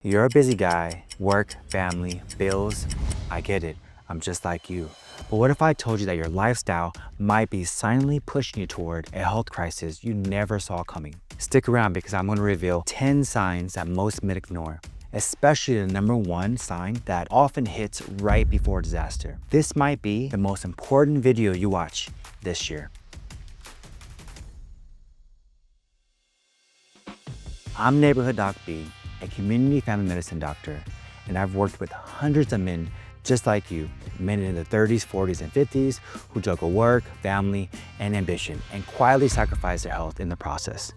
You're a busy guy, work, family, bills. I get it, I'm just like you. But what if I told you that your lifestyle might be silently pushing you toward a health crisis you never saw coming? Stick around because I'm going to reveal 10 signs that most men ignore, especially the number one sign that often hits right before disaster. This might be the most important video you watch this year. I'm Neighborhood Doc B, a community family medicine doctor, and I've worked with hundreds of men just like you, men in their 30s, 40s, and 50s who juggle work, family, and ambition, and quietly sacrifice their health in the process.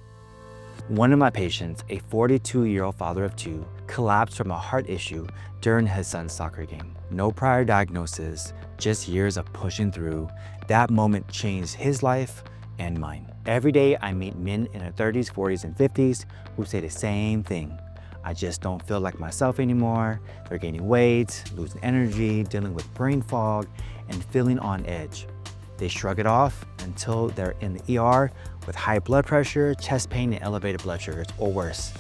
One of my patients, a 42-year-old father of two, collapsed from a heart issue during his son's soccer game. No prior diagnosis, just years of pushing through. That moment changed his life and mine. Every day I meet men in their 30s, 40s, and 50s who say the same thing. I just don't feel like myself anymore. They're gaining weight, losing energy, dealing with brain fog, and feeling on edge. They shrug it off until they're in the ER with high blood pressure, chest pain, and elevated blood sugars, or worse.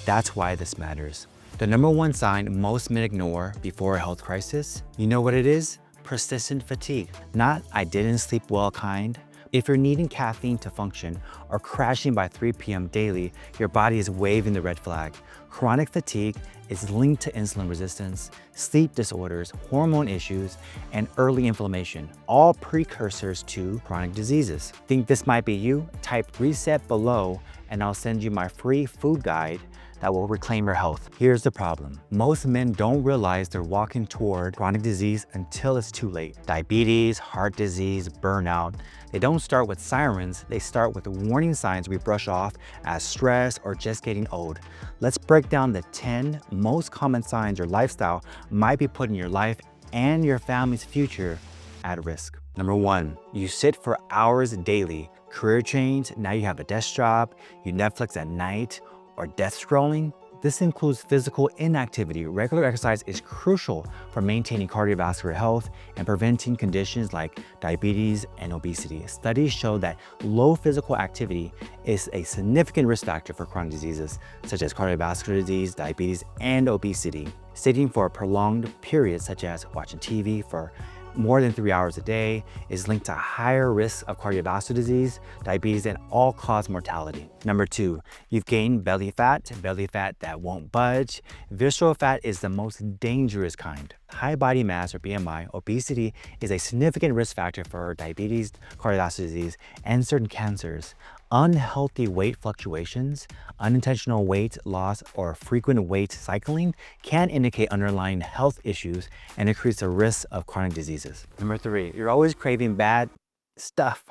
That's why this matters. The number one sign most men ignore before a health crisis, you know what it is? Persistent fatigue. Not "I didn't sleep well" kind. If you're needing caffeine to function or crashing by 3 p.m. daily, your body is waving the red flag. Chronic fatigue is linked to insulin resistance, sleep disorders, hormone issues, and early inflammation, all precursors to chronic diseases. Think this might be you? Type reset below and I'll send you my free food guide that will reclaim your health. Here's the problem. Most men don't realize they're walking toward chronic disease until it's too late. Diabetes, heart disease, burnout. They don't start with sirens, they start with the warning signs we brush off as stress or just getting old. Let's break down the 10 most common signs your lifestyle might be putting your life and your family's future at risk. Number one, you sit for hours daily. Career change, now you have a desk job, you Netflix at night, or death scrolling. This includes physical inactivity. Regular exercise is crucial for maintaining cardiovascular health and preventing conditions like diabetes and obesity. Studies show that low physical activity is a significant risk factor for chronic diseases such as cardiovascular disease, diabetes, and obesity. Sitting for a prolonged period, such as watching TV for more than 3 hours a day, is linked to higher risks of cardiovascular disease, diabetes, and all-cause mortality. Number two, you've gained belly fat that won't budge. Visceral fat is the most dangerous kind. High body mass, or BMI, obesity is a significant risk factor for diabetes, cardiovascular disease, and certain cancers. Unhealthy weight fluctuations, unintentional weight loss, or frequent weight cycling can indicate underlying health issues and increase the risk of chronic diseases. Number three, you're always craving bad stuff.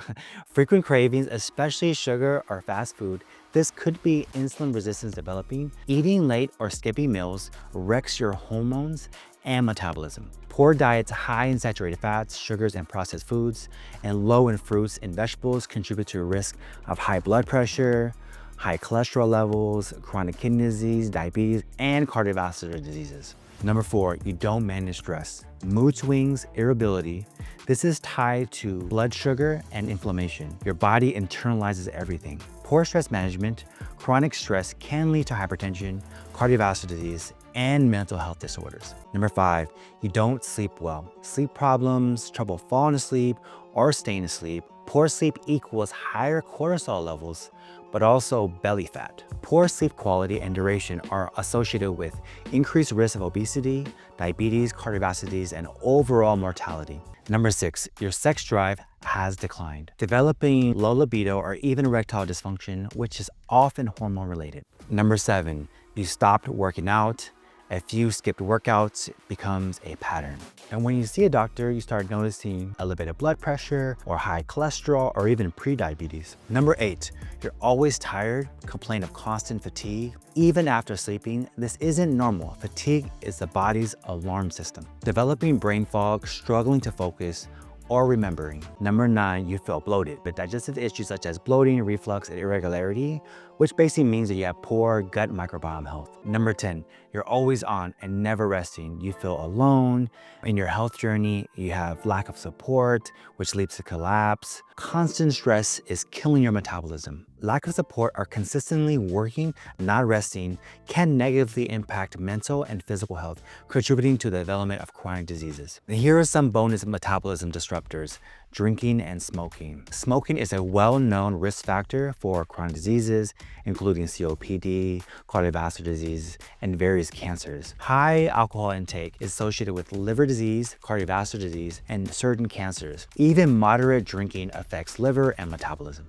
Frequent cravings, especially sugar or fast food. This could be insulin resistance developing. Eating late or skipping meals wrecks your hormones and metabolism. Poor diets high in saturated fats, sugars, and processed foods, and low in fruits and vegetables contribute to a risk of high blood pressure, high cholesterol levels, chronic kidney disease, diabetes, and cardiovascular diseases. Number four, you don't manage stress. Mood swings, irritability. This is tied to blood sugar and inflammation. Your body internalizes everything. Poor stress management, chronic stress can lead to hypertension, cardiovascular disease, and mental health disorders. Number five, you don't sleep well. Sleep problems, trouble falling asleep or staying asleep. Poor sleep equals higher cortisol levels, but also belly fat. Poor sleep quality and duration are associated with increased risk of obesity, diabetes, cardiovascular disease, and overall mortality. Number six, your sex drive has declined, developing low libido or even erectile dysfunction, which is often hormone related. Number seven, you stopped working out. A few skipped workouts becomes a pattern. And when you see a doctor, you start noticing elevated blood pressure or high cholesterol or even pre-diabetes. Number eight, you're always tired, complain of constant fatigue. Even after sleeping, this isn't normal. Fatigue is the body's alarm system. Developing brain fog, struggling to focus, or remembering. Number nine, you feel bloated. But digestive issues such as bloating, reflux, and irregularity, which basically means that you have poor gut microbiome health. Number 10, you're always on and never resting. You feel alone in your health journey. You have lack of support, which leads to collapse. Constant stress is killing your metabolism. Lack of support or consistently working, not resting, can negatively impact mental and physical health, contributing to the development of chronic diseases. And here are some bonus metabolism disruptors: drinking and smoking. Smoking is a well-known risk factor for chronic diseases, including COPD, cardiovascular disease, and various cancers. High alcohol intake is associated with liver disease, cardiovascular disease, and certain cancers. Even moderate drinking affects liver and metabolism.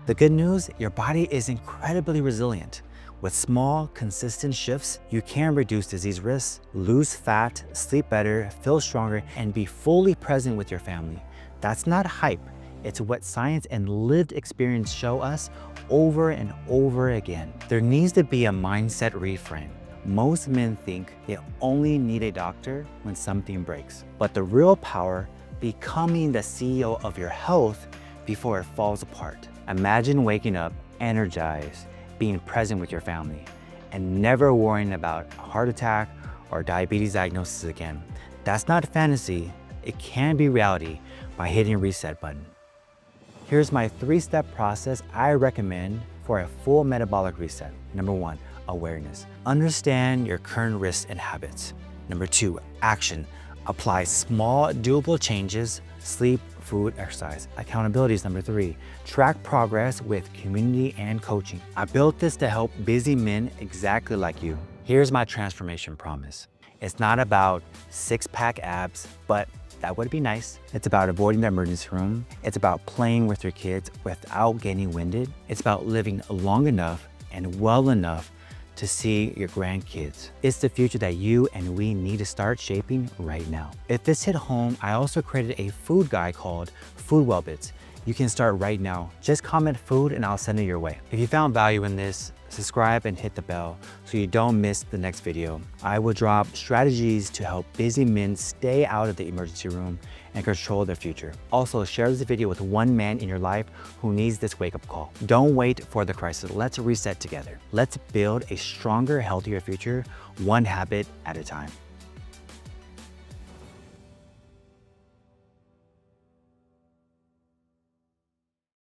The good news, your body is incredibly resilient. With small, consistent shifts, you can reduce disease risks, lose fat, sleep better, feel stronger, and be fully present with your family. That's not hype. It's what science and lived experience show us over and over again. There needs to be a mindset reframe. Most men think they only need a doctor when something breaks. But the real power, becoming the CEO of your health before it falls apart. Imagine waking up energized, being present with your family, and never worrying about a heart attack or diabetes diagnosis again. That's not fantasy. It can be reality by hitting reset button. Here's my 3-step process I recommend for a full metabolic reset. Number 1, awareness. Understand your current risks and habits. Number 2, action. Apply small, doable changes: sleep, food, exercise. Accountability is number 3. Track progress with community and coaching. I built this to help busy men exactly like you. Here's my transformation promise. It's not about 6-pack abs, but that would be nice. It's about avoiding the emergency room. It's about playing with your kids without getting winded. It's about living long enough and well enough to see your grandkids. It's the future that you and we need to start shaping right now. If this hit home, I also created a food guide called Food Well Bits. You can start right now. Just comment food and I'll send it your way. If you found value in this, subscribe and hit the bell so you don't miss the next video. I will drop strategies to help busy men stay out of the emergency room and control their future. Also, share this video with one man in your life who needs this wake-up call. Don't wait for the crisis. Let's reset together. Let's build a stronger, healthier future, one habit at a time.